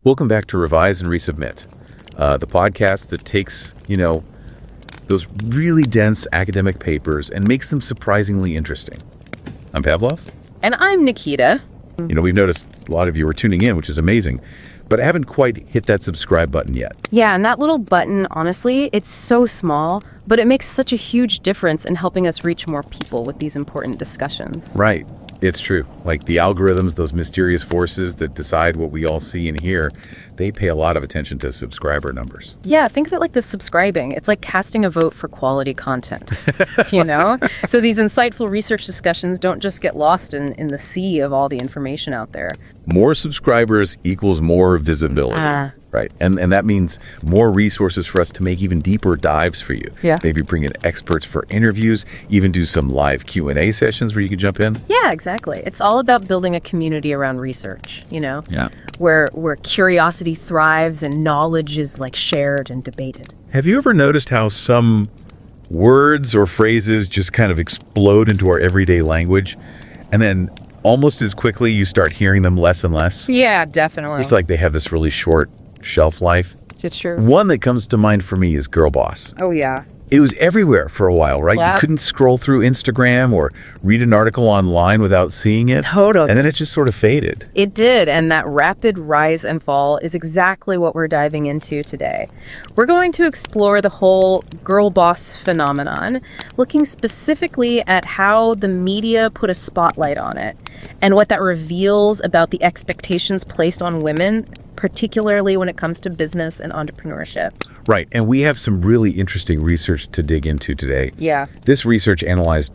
Welcome back to Revise and Resubmit, the podcast that takes, those really dense academic papers and makes them surprisingly interesting. I'm Pavlov. And I'm Nikita. We've noticed a lot of you are tuning in, which is amazing, but I haven't quite hit that subscribe button yet. Yeah, and that little button, honestly, it's so small, but it makes such a huge difference in helping us reach more people with these important discussions. Right. It's true. Like the algorithms, those mysterious forces that decide what we all see and hear, they pay a lot of attention to subscriber numbers. Yeah, think of it like the subscribing. It's like casting a vote for quality content, So these insightful research discussions don't just get lost in the sea of all the information out there. More subscribers equals more visibility. Right. And that means more resources for us to make even deeper dives for you. Yeah. Maybe bring in experts for interviews, even do some live Q&A sessions where you can jump in. Yeah, exactly. It's all about building a community around research, Yeah. where curiosity thrives and knowledge is like shared and debated. Have you ever noticed how some words or phrases just kind of explode into our everyday language, and then almost as quickly you start hearing them less and less? Yeah, definitely. It's like they have this really short shelf life. It's true. One that comes to mind for me is girlboss. Oh, yeah. It was everywhere for a while, right? Yep. You couldn't scroll through Instagram or read an article online without seeing it. Totally. And then it just sort of faded. It did, and that rapid rise and fall is exactly what we're diving into today. We're going to explore the whole girl boss phenomenon, looking specifically at how the media put a spotlight on it and what that reveals about the expectations placed on women, particularly when it comes to business and entrepreneurship. Right. And we have some really interesting research to dig into today. Yeah. This research analyzed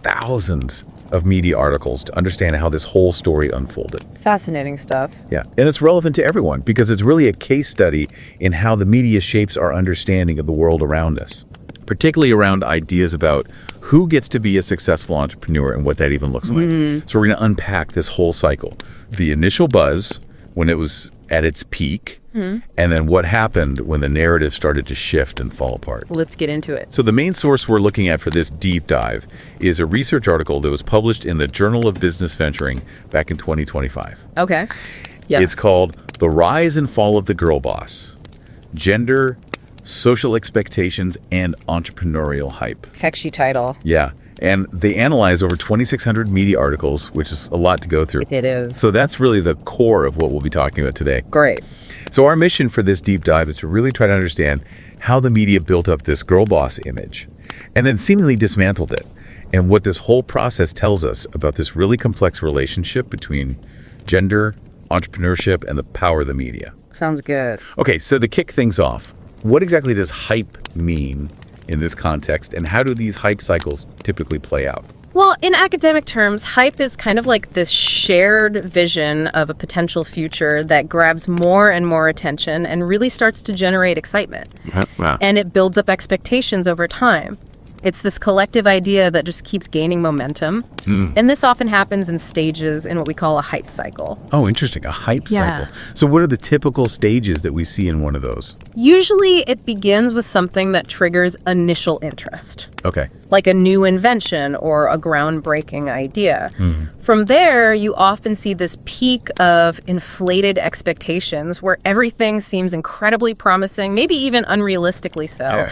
thousands of media articles to understand how this whole story unfolded. Fascinating stuff. Yeah. And it's relevant to everyone because it's really a case study in how the media shapes our understanding of the world around us, particularly around ideas about who gets to be a successful entrepreneur and what that even looks like. So we're going to unpack this whole cycle. The initial buzz when it was at its peak, and then what happened when the narrative started to shift and fall apart. Let's get into it. So the main source we're looking at for this deep dive is a research article that was published in the Journal of Business Venturing back in 2025. Okay. Yeah. It's called The Rise and Fall of the Girl Boss: Gender, Social Expectations, and Entrepreneurial Hype. Catchy title. Yeah. And they analyze over 2,600 media articles, which is a lot to go through. It is. So that's really the core of what we'll be talking about today. Great. So our mission for this deep dive is to really try to understand how the media built up this girl boss image and then seemingly dismantled it, and what this whole process tells us about this really complex relationship between gender, entrepreneurship, and the power of the media. Sounds good. Okay, so to kick things off, what exactly does hype mean in this context, and how do these hype cycles typically play out? Well, in academic terms, hype is kind of like this shared vision of a potential future that grabs more and more attention and really starts to generate excitement. Wow. And it builds up expectations over time. It's this collective idea that just keeps gaining momentum. And this often happens in stages in what we call a hype cycle. Oh, interesting. A hype Yeah. cycle. So what are the typical stages that we see in one of those? Usually it begins with something that triggers initial interest, Okay. like a new invention or a groundbreaking idea. From there, you often see this peak of inflated expectations where everything seems incredibly promising, maybe even unrealistically so.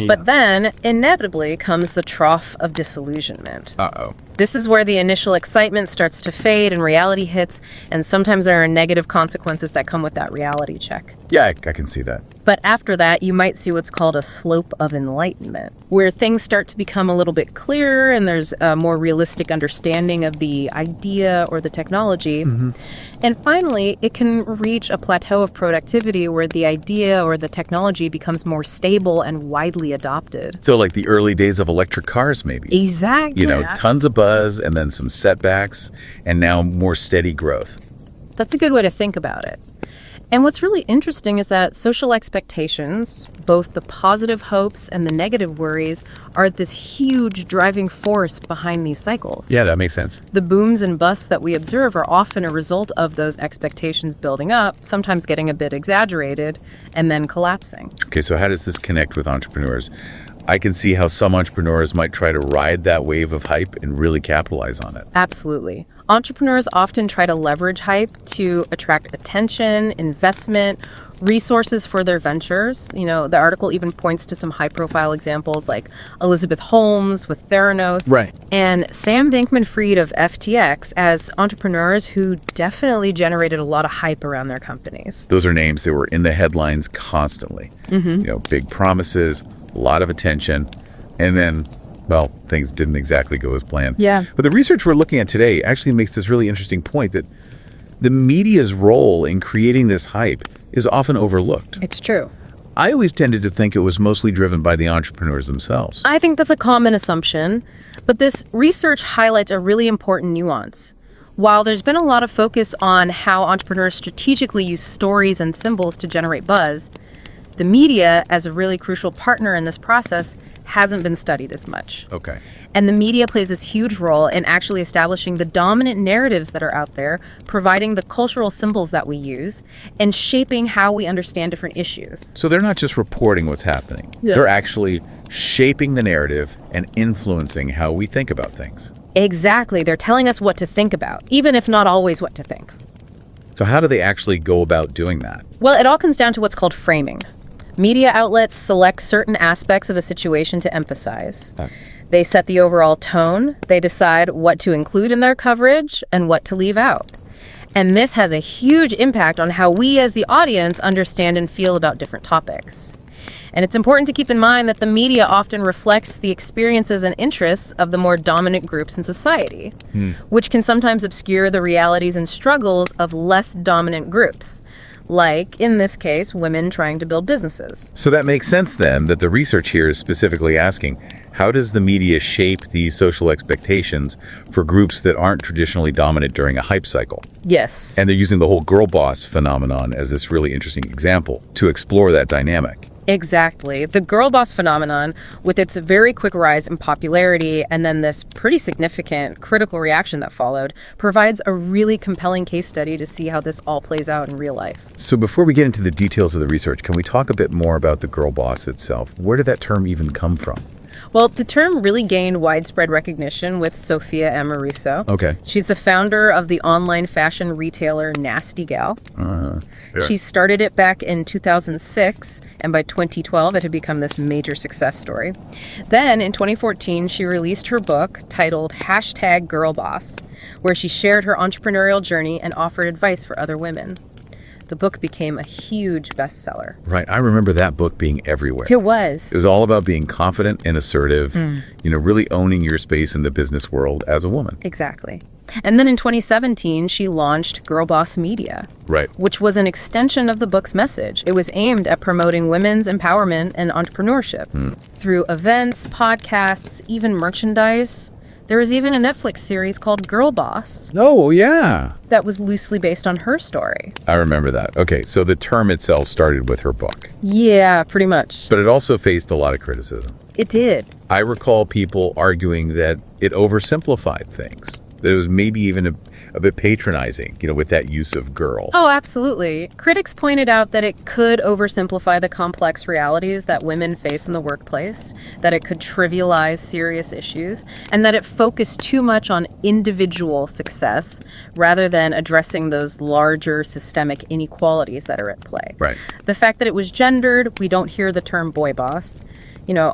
But then, inevitably, comes the trough of disillusionment. Uh-oh. This is where the initial excitement starts to fade and reality hits, and sometimes there are negative consequences that come with that reality check. Yeah, I can see that. But after that, you might see what's called a slope of enlightenment, where things start to become a little bit clearer and there's a more realistic understanding of the idea or the technology. And finally, it can reach a plateau of productivity where the idea or the technology becomes more stable and widely adopted. So like the early days of electric cars, maybe. Exactly. Tons of buzz and then some setbacks and now more steady growth. That's a good way to think about it. And what's really interesting is that social expectations, both the positive hopes and the negative worries, are this huge driving force behind these cycles. Yeah, that makes sense. The booms and busts that we observe are often a result of those expectations building up, sometimes getting a bit exaggerated, and then collapsing. Okay, so how does this connect with entrepreneurs? I can see how some entrepreneurs might try to ride that wave of hype and really capitalize on it. Absolutely. Entrepreneurs often try to leverage hype to attract attention, investment, resources for their ventures. The article even points to some high-profile examples like Elizabeth Holmes with Theranos. Right. And Sam Bankman-Fried of FTX as entrepreneurs who definitely generated a lot of hype around their companies. Those are names that were in the headlines constantly. Big promises, a lot of attention, and then, well, things didn't exactly go as planned. Yeah. But the research we're looking at today actually makes this really interesting point that the media's role in creating this hype is often overlooked. It's true. I always tended to think it was mostly driven by the entrepreneurs themselves. I think that's a common assumption, but this research highlights a really important nuance. While there's been a lot of focus on how entrepreneurs strategically use stories and symbols to generate buzz, the media, as a really crucial partner in this process, hasn't been studied as much. Okay. And the media plays this huge role in actually establishing the dominant narratives that are out there, providing the cultural symbols that we use, and shaping how we understand different issues. So they're not just reporting what's happening. Yeah. They're actually shaping the narrative and influencing how we think about things. Exactly. They're telling us what to think about, even if not always what to think. So how do they actually go about doing that? Well, it all comes down to what's called framing. Media outlets select certain aspects of a situation to emphasize. They set the overall tone, they decide what to include in their coverage and what to leave out. And this has a huge impact on how we as the audience understand and feel about different topics. And it's important to keep in mind that the media often reflects the experiences and interests of the more dominant groups in society, which can sometimes obscure the realities and struggles of less dominant groups. Like, in this case, women trying to build businesses. So that makes sense then that the research here is specifically asking, how does the media shape these social expectations for groups that aren't traditionally dominant during a hype cycle? Yes. And they're using the whole girl boss phenomenon as this really interesting example to explore that dynamic. Exactly. The girl boss phenomenon, with its very quick rise in popularity and then this pretty significant critical reaction that followed, provides a really compelling case study to see how this all plays out in real life. So before we get into the details of the research, can we talk a bit more about the girl boss itself? Where did that term even come from? Well, the term really gained widespread recognition with Sophia Amoruso. Okay. She's the founder of the online fashion retailer Nasty Gal. Yeah. She started it back in 2006, and by 2012, it had become this major success story. Then, in 2014, she released her book titled #GirlBoss, where she shared her entrepreneurial journey and offered advice for other women. The book became a huge bestseller. Right. I remember that book being everywhere. It was. It was all about being confident and assertive, really owning your space in the business world as a woman. Exactly. And then in 2017, she launched Girl Boss Media, Right. which was an extension of the book's message. It was aimed at promoting women's empowerment and entrepreneurship through events, podcasts, even merchandise. There was even a Netflix series called Girl Boss Oh, yeah. that was loosely based on her story. I remember that. Okay, so the term itself started with her book, Yeah, pretty much. but it also faced a lot of criticism. It did. I recall people arguing that it oversimplified things, that it was maybe even a bit patronizing, with that use of girl. Oh, absolutely. Critics pointed out that it could oversimplify the complex realities that women face in the workplace, that it could trivialize serious issues, and that it focused too much on individual success rather than addressing those larger systemic inequalities that are at play. Right. The fact that it was gendered, we don't hear the term boy boss,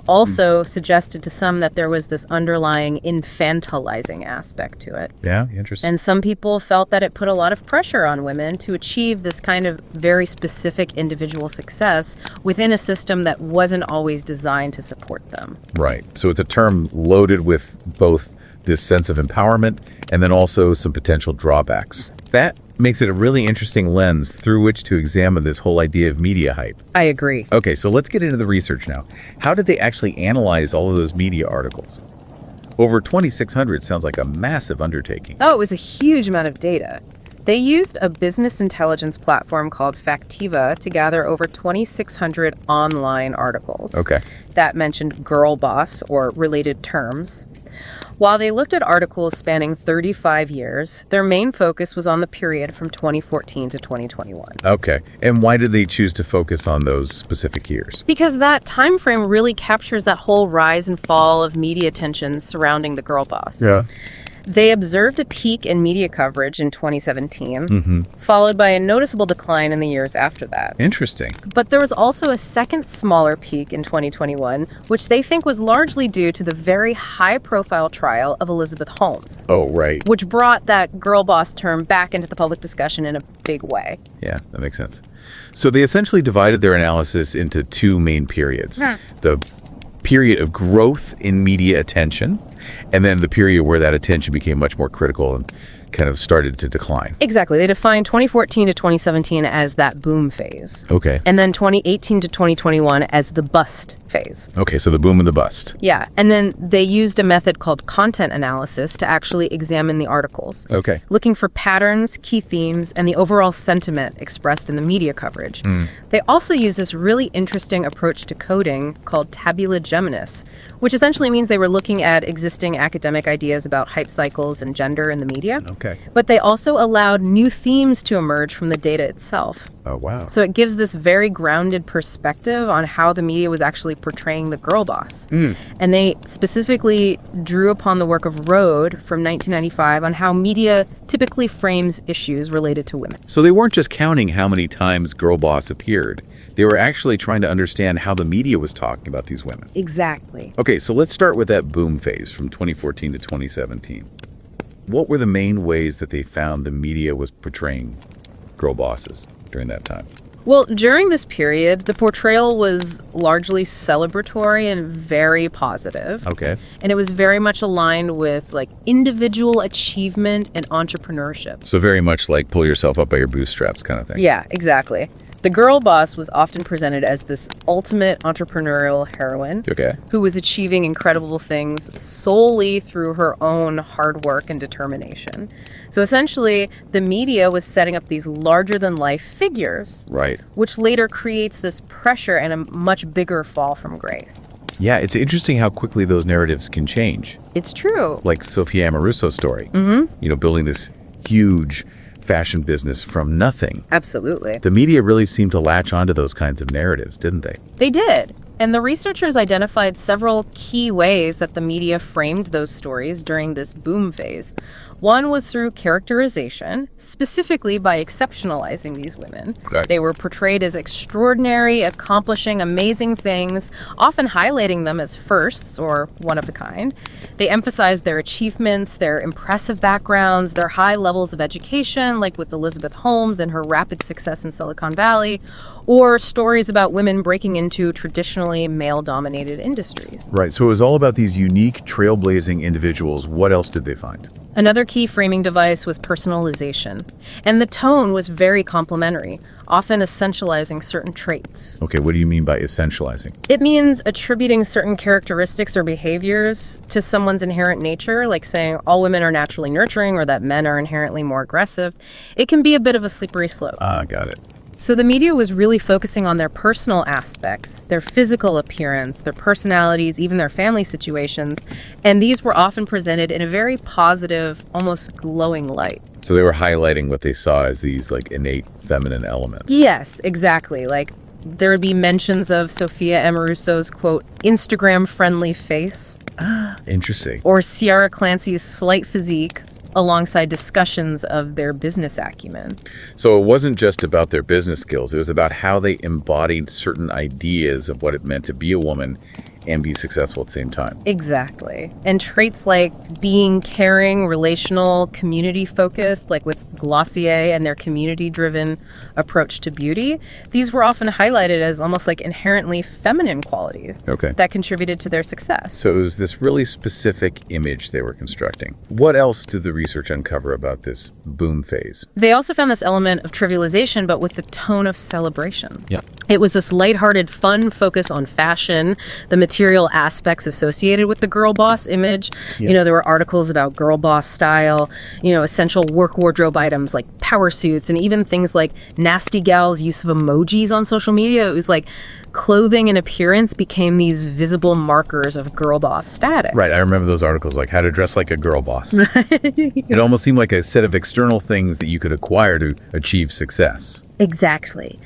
also suggested to some that there was this underlying infantilizing aspect to it. Yeah, interesting. And some people felt that it put a lot of pressure on women to achieve this kind of very specific individual success within a system that wasn't always designed to support them. Right. So it's a term loaded with both this sense of empowerment and then also some potential drawbacks. That makes it a really interesting lens through which to examine this whole idea of media hype. I agree. Okay, so let's get into the research now. How did they actually analyze all of those media articles? Over 2,600 sounds like a massive undertaking. Oh, it was a huge amount of data. They used a business intelligence platform called Factiva to gather over 2,600 online articles that mentioned girl boss or related terms. While they looked at articles spanning 35 years, their main focus was on the period from 2014 to 2021. Okay. And why did they choose to focus on those specific years? Because that time frame really captures that whole rise and fall of media attention surrounding the girl boss. Yeah. They observed a peak in media coverage in 2017, followed by a noticeable decline in the years after that. Interesting. But there was also a second smaller peak in 2021, which they think was largely due to the very high-profile trial of Elizabeth Holmes. Oh, right. Which brought that girl boss term back into the public discussion in a big way. Yeah, that makes sense. So they essentially divided their analysis into two main periods. The period of growth in media attention, and then the period where that attention became much more critical and kind of started to decline. Exactly. They defined 2014 to 2017 as that boom phase. Okay. And then 2018 to 2021 as the bust phase. Okay, so the boom and the bust. Yeah, and then they used a method called content analysis to actually examine the articles. Okay. Looking for patterns, key themes, and the overall sentiment expressed in the media coverage. They also use this really interesting approach to coding called tabula geminis, which essentially means they were looking at existing academic ideas about hype cycles and gender in the media. Okay. But they also allowed new themes to emerge from the data itself. Oh, wow. So it gives this very grounded perspective on how the media was actually portraying the girl boss. And they specifically drew upon the work of Rode from 1995 on how media typically frames issues related to women. So they weren't just counting how many times girl boss appeared. They were actually trying to understand how the media was talking about these women. Exactly. Okay, so let's start with that boom phase from 2014 to 2017. What were the main ways that they found the media was portraying girl bosses during that time? Well, during this period, the portrayal was largely celebratory and very positive. Okay. And it was very much aligned with like individual achievement and entrepreneurship. So very much like pull yourself up by your bootstraps kind of thing. Yeah, exactly. The girl boss was often presented as this ultimate entrepreneurial heroine who was achieving incredible things solely through her own hard work and determination. So essentially, the media was setting up these larger-than-life figures, which later creates this pressure and a much bigger fall from grace. Yeah, it's interesting how quickly those narratives can change. It's true. Like Sophia Amoruso's story, you know, building this huge fashion business from nothing. Absolutely. The media really seemed to latch onto those kinds of narratives, didn't they? They did. And the researchers identified several key ways that the media framed those stories during this boom phase. One was through characterization, specifically by exceptionalizing these women. They were portrayed as extraordinary, accomplishing amazing things, often highlighting them as firsts or one of a kind. They emphasized their achievements, their impressive backgrounds, their high levels of education, like with Elizabeth Holmes and her rapid success in Silicon Valley, or stories about women breaking into traditionally male-dominated industries. Right, so it was all about these unique, trailblazing individuals. What else did they find? Another key framing device was personalization, and the tone was very complimentary, often essentializing certain traits. Okay, what do you mean by essentializing? It means attributing certain characteristics or behaviors to someone's inherent nature, like saying all women are naturally nurturing or that men are inherently more aggressive. It can be a bit of a slippery slope. Got it. So the media was really focusing on their personal aspects, their physical appearance, their personalities, even their family situations, and these were often presented in a very positive, almost glowing light. So they were highlighting what they saw as these like innate feminine elements. Yes, exactly. Like there would be mentions of Sophia Amoruso's, quote, Instagram-friendly face. Interesting. Or Ciara Clancy's slight physique, alongside discussions of their business acumen. So it wasn't just about their business skills. It was about how they embodied certain ideas of what it meant to be a woman and be successful at the same time. Exactly. And traits like being caring, relational, community-focused, like with Glossier and their community-driven approach to beauty, these were often highlighted as almost like inherently feminine qualities that contributed to their success. So it was this really specific image they were constructing. What else did the research uncover about this boom phase? They also found this element of trivialization, but with the tone of celebration. Yeah. It was this lighthearted, fun focus on fashion, the material aspects associated with the girl boss image. You know, there were articles about girl boss style, you know, essential work wardrobe items like power suits and even things like nasty gals' use of emojis on social media. It was like clothing and appearance became these visible markers of girl boss status. Right, I remember those articles, like how to dress like a girl boss. It almost seemed like a set of external things that you could acquire to achieve success. Exactly.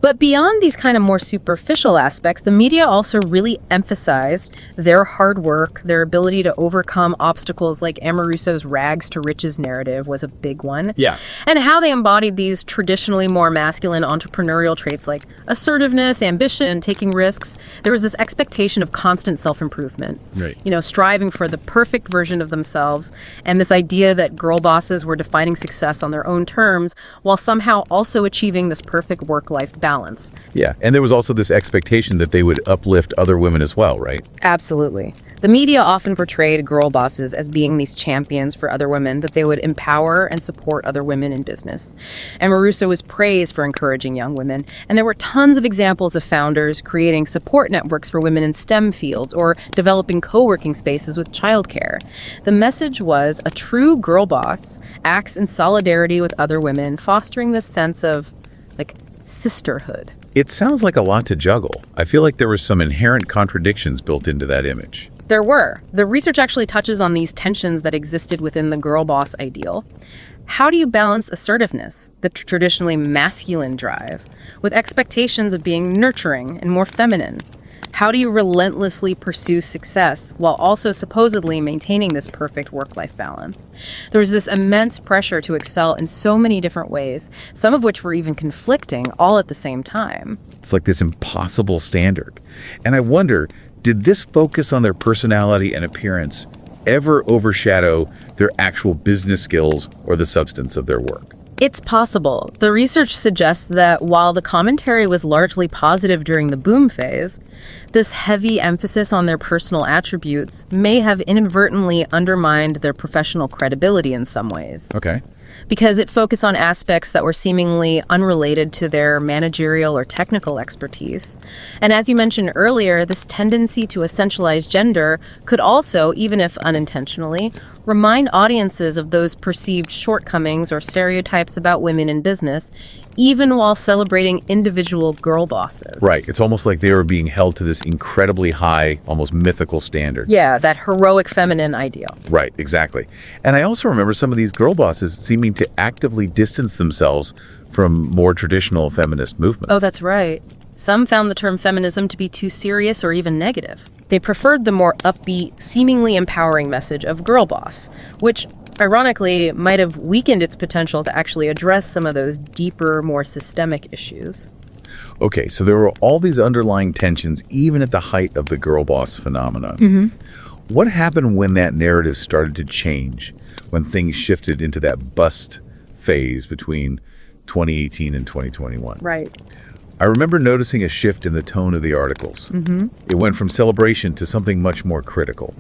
But beyond these kind of more superficial aspects, the media also really emphasized their hard work, their ability to overcome obstacles, like Amoruso's rags to riches narrative was a big one. Yeah. And how they embodied these traditionally more masculine entrepreneurial traits like assertiveness, ambition, taking risks. There was this expectation of constant self-improvement. Right. Striving for the perfect version of themselves, and this idea that girl bosses were defining success on their own terms while somehow also achieving this perfect work-life balance. Yeah, and there was also this expectation that they would uplift other women as well, right? Absolutely. The media often portrayed girl bosses as being these champions for other women, that they would empower and support other women in business. And Amoruso was praised for encouraging young women, and there were tons of examples of founders creating support networks for women in STEM fields or developing co-working spaces with childcare. The message was a true girl boss acts in solidarity with other women, fostering this sense of, sisterhood. It sounds like a lot to juggle. I feel like there were some inherent contradictions built into that image. There were. The research actually touches on these tensions that existed within the girl boss ideal. How do you balance assertiveness, the traditionally masculine drive, with expectations of being nurturing and more feminine? How do you relentlessly pursue success while also supposedly maintaining this perfect work-life balance? There was this immense pressure to excel in so many different ways, some of which were even conflicting, all at the same time. It's like this impossible standard. And I wonder, did this focus on their personality and appearance ever overshadow their actual business skills or the substance of their work? It's possible. The research suggests that while the commentary was largely positive during the boom phase, this heavy emphasis on their personal attributes may have inadvertently undermined their professional credibility in some ways. Okay. Because it focused on aspects that were seemingly unrelated to their managerial or technical expertise. And as you mentioned earlier, this tendency to essentialize gender could also, even if unintentionally, remind audiences of those perceived shortcomings or stereotypes about women in business, even while celebrating individual girl bosses. Right. It's almost like they were being held to this incredibly high, almost mythical standard. Yeah, that heroic feminine ideal. Right, exactly. And I also remember some of these girl bosses seeming to actively distance themselves from more traditional feminist movements. Oh, that's right. Some found the term feminism to be too serious or even negative. They preferred the more upbeat, seemingly empowering message of girl boss, which ironically might have weakened its potential to actually address some of those deeper, more systemic issues. Okay, so there were all these underlying tensions even at the height of the girl boss phenomenon. Mm-hmm. What happened when that narrative started to change, when things shifted into that bust phase between 2018 and 2021? Right. I remember noticing a shift in the tone of the articles. Mm-hmm. It went from celebration to something much more critical.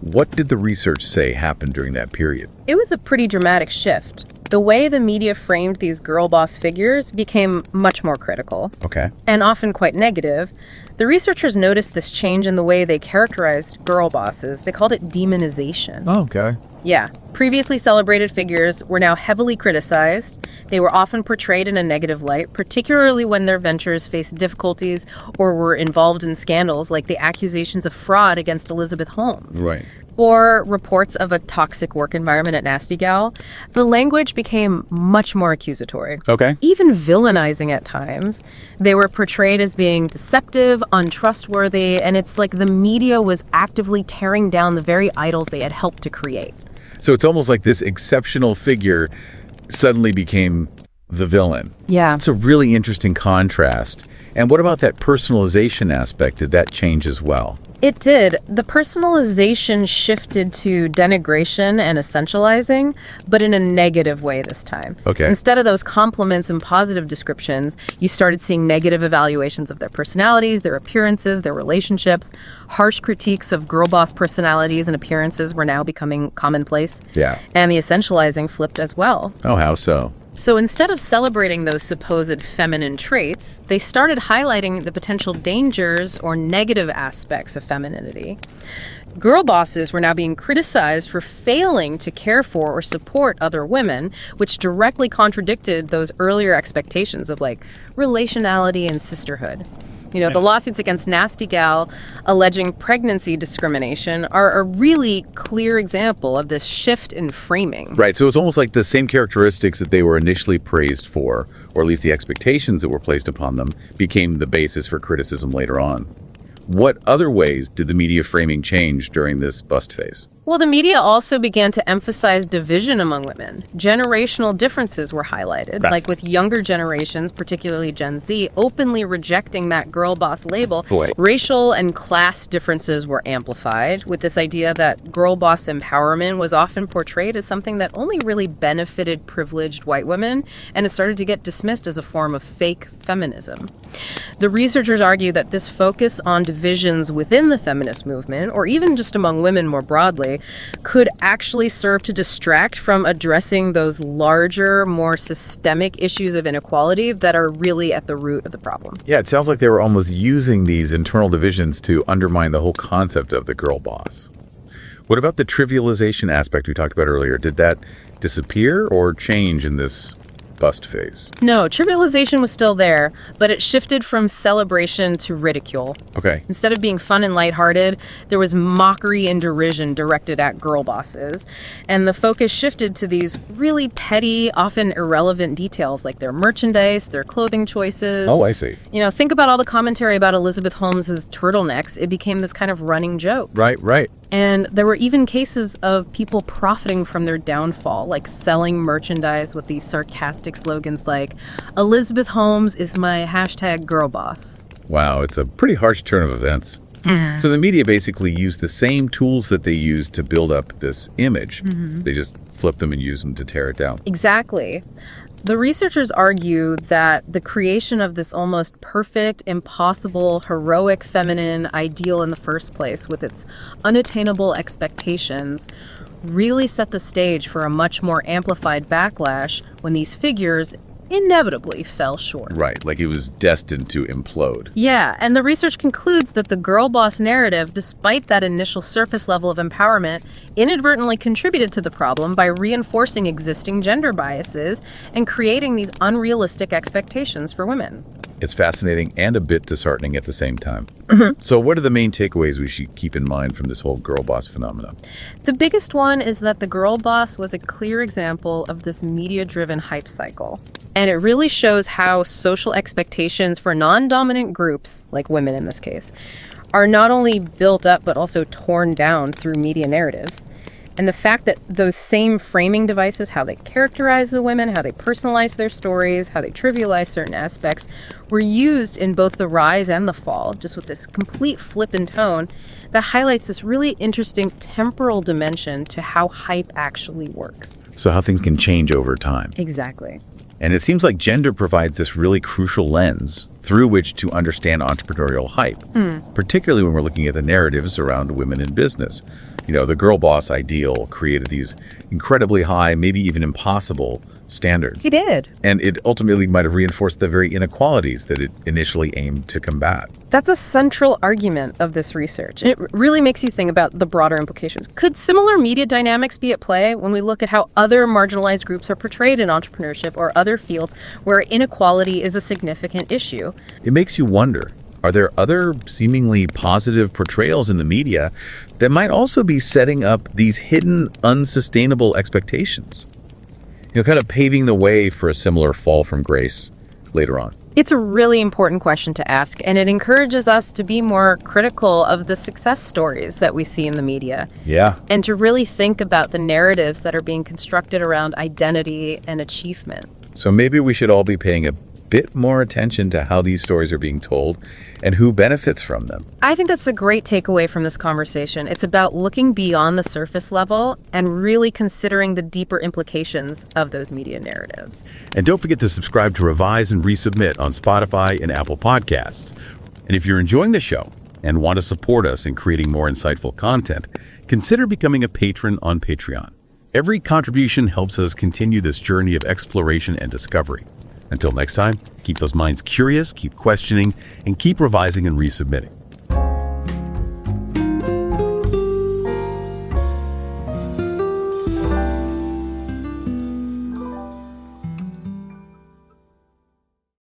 What did the research say happened during that period? It was a pretty dramatic shift. The way the media framed these girl boss figures became much more critical. Okay. And often quite negative. The researchers noticed this change in the way they characterized girl bosses. They called it demonization. Oh, okay. Yeah. Previously celebrated figures were now heavily criticized. They were often portrayed in a negative light, particularly when their ventures faced difficulties or were involved in scandals like the accusations of fraud against Elizabeth Holmes. Right. Or reports of a toxic work environment at Nasty Gal. The language became much more accusatory. Okay. Even villainizing at times. They were portrayed as being deceptive, untrustworthy, and it's like the media was actively tearing down the very idols they had helped to create. So it's almost like this exceptional figure suddenly became the villain. Yeah. It's a really interesting contrast. And what about that personalization aspect? Did that change as well? It did. The personalization shifted to denigration and essentializing, but in a negative way this time. Okay. Instead of those compliments and positive descriptions, you started seeing negative evaluations of their personalities, their appearances, their relationships. Harsh critiques of girl boss personalities and appearances were now becoming commonplace. Yeah. And the essentializing flipped as well. Oh, how so? So instead of celebrating those supposed feminine traits, they started highlighting the potential dangers or negative aspects of femininity. Girl bosses were now being criticized for failing to care for or support other women, which directly contradicted those earlier expectations of relationality and sisterhood. The lawsuits against Nasty Gal alleging pregnancy discrimination are a really clear example of this shift in framing. Right, so it's almost like the same characteristics that they were initially praised for, or at least the expectations that were placed upon them, became the basis for criticism later on. What other ways did the media framing change during this bust phase? Well, the media also began to emphasize division among women. Generational differences were highlighted, like with younger generations, particularly Gen Z, openly rejecting that girl boss label. Boy. Racial and class differences were amplified, with this idea that girl boss empowerment was often portrayed as something that only really benefited privileged white women, and it started to get dismissed as a form of fake feminism. The researchers argue that this focus on divisions within the feminist movement, or even just among women more broadly, could actually serve to distract from addressing those larger, more systemic issues of inequality that are really at the root of the problem. Yeah, it sounds like they were almost using these internal divisions to undermine the whole concept of the girl boss. What about the trivialization aspect we talked about earlier? Did that disappear or change in this bust phase? No, trivialization was still there, but it shifted from celebration to ridicule. Okay. Instead of being fun and lighthearted, there was mockery and derision directed at girl bosses. And the focus shifted to these really petty, often irrelevant details like their merchandise, their clothing choices. Oh, I see. Think about all the commentary about Elizabeth Holmes's turtlenecks. It became this kind of running joke. Right. And there were even cases of people profiting from their downfall, like selling merchandise with these sarcastic slogans like, Elizabeth Holmes is my #girlboss. Wow, it's a pretty harsh turn of events. So the media basically used the same tools that they used to build up this image. They just flipped them and used them to tear it down. Exactly. The researchers argue that the creation of this almost perfect, impossible, heroic feminine ideal in the first place, with its unattainable expectations, really set the stage for a much more amplified backlash when these figures inevitably fell short. Right, like it was destined to implode. Yeah, and the research concludes that the girl boss narrative, despite that initial surface level of empowerment, inadvertently contributed to the problem by reinforcing existing gender biases and creating these unrealistic expectations for women. It's fascinating and a bit disheartening at the same time. So what are the main takeaways we should keep in mind from this whole girl boss phenomenon? The biggest one is that the girl boss was a clear example of this media-driven hype cycle. And it really shows how social expectations for non-dominant groups, like women in this case, are not only built up but also torn down through media narratives. And the fact that those same framing devices, how they characterize the women, how they personalize their stories, how they trivialize certain aspects, were used in both the rise and the fall, just with this complete flip in tone that highlights this really interesting temporal dimension to how hype actually works. So how things can change over time. Exactly. And it seems like gender provides this really crucial lens through which to understand entrepreneurial hype, particularly when we're looking at the narratives around women in business. The girl boss ideal created these incredibly high, maybe even impossible standards. He did. And it ultimately might have reinforced the very inequalities that it initially aimed to combat. That's a central argument of this research. It really makes you think about the broader implications. Could similar media dynamics be at play when we look at how other marginalized groups are portrayed in entrepreneurship or other fields where inequality is a significant issue? It makes you wonder, are there other seemingly positive portrayals in the media that might also be setting up these hidden, unsustainable expectations? Kind of paving the way for a similar fall from grace later on. It's a really important question to ask, and it encourages us to be more critical of the success stories that we see in the media. Yeah. And to really think about the narratives that are being constructed around identity and achievement. So maybe we should all be paying a bit more attention to how these stories are being told and who benefits from them. I think that's a great takeaway from this conversation. It's about looking beyond the surface level and really considering the deeper implications of those media narratives. And don't forget to subscribe to Revise and Resubmit on Spotify and Apple Podcasts. And if you're enjoying the show and want to support us in creating more insightful content, consider becoming a patron on Patreon. Every contribution helps us continue this journey of exploration and discovery. Until next time, keep those minds curious, keep questioning, and keep revising and resubmitting.